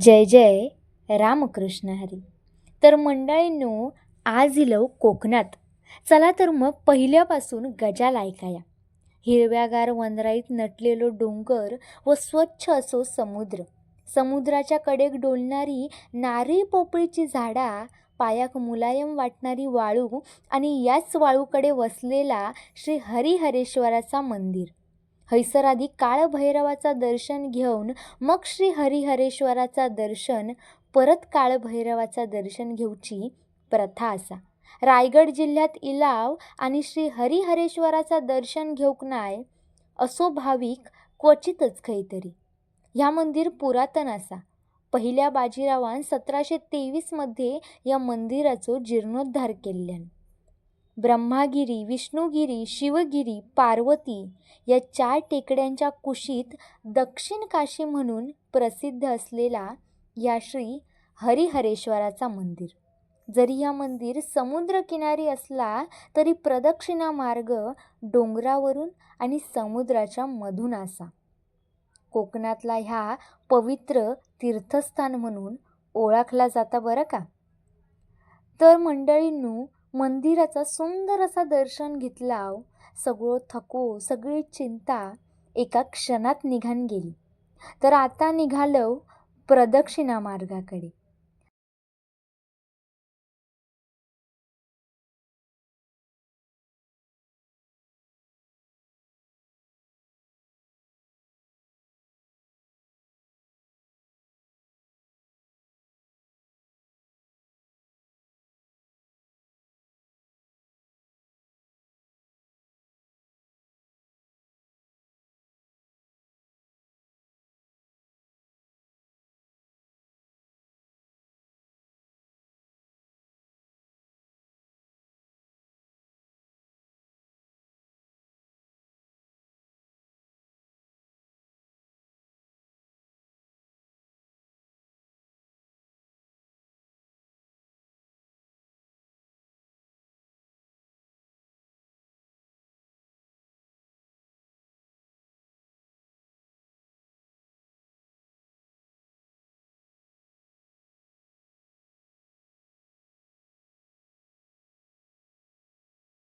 जय जय रामकृष्ण हरी. तर मंडळींनो, आज इलो कोकणात. चला तर मग पहिल्यापासून गजाला ऐकाया. हिरव्यागार वनराईत नटलेलो डोंगर व स्वच्छ असो समुद्र. समुद्राच्या कडेक डोलणारी नारळी पोपळीची झाडा, पायाक मुलायम वाटणारी वाळू आणि याच वाळूकडे वसलेला श्री हरिहरेश्वराचा मंदिर. हैसर आधी काळभैरवाचा दर्शन घेऊन मग श्री हरिहरेश्वराचा दर्शन, परत काळभैरवाचा दर्शन घेऊची प्रथा असा. रायगड जिल्ह्यात इलाव आणि श्री हरिहरेश्वराचा दर्शन घेऊक नाय असो भाविक क्वचितच खैतरी. ह्या मंदिर पुरातन असा. पहिल्या बाजीरावान 1723 या मंदिराचो जीर्णोद्धार केल्ल्यान. ब्रह्मागिरी, विष्णुगिरी, शिवगिरी, पार्वती या 4 टेकड्यांच्या कुशीत दक्षिण काशी म्हणून प्रसिद्ध असलेला या श्री हरिहरेश्वराचा मंदिर. जरी या मंदिर समुद्रकिनारी असला तरी प्रदक्षिणा मार्ग डोंगरावरून आणि समुद्राच्या मधून असा. कोकणातला ह्या पवित्र तीर्थस्थान म्हणून ओळखला जाता बरं का. तर मंडळींनो, मंदिराचा सुंदर असा दर्शन घेतलाव. सगळं थको, सगळी चिंता एका क्षणात निघान गेली. तर आता निघालो प्रदक्षिणा मार्गाकडे.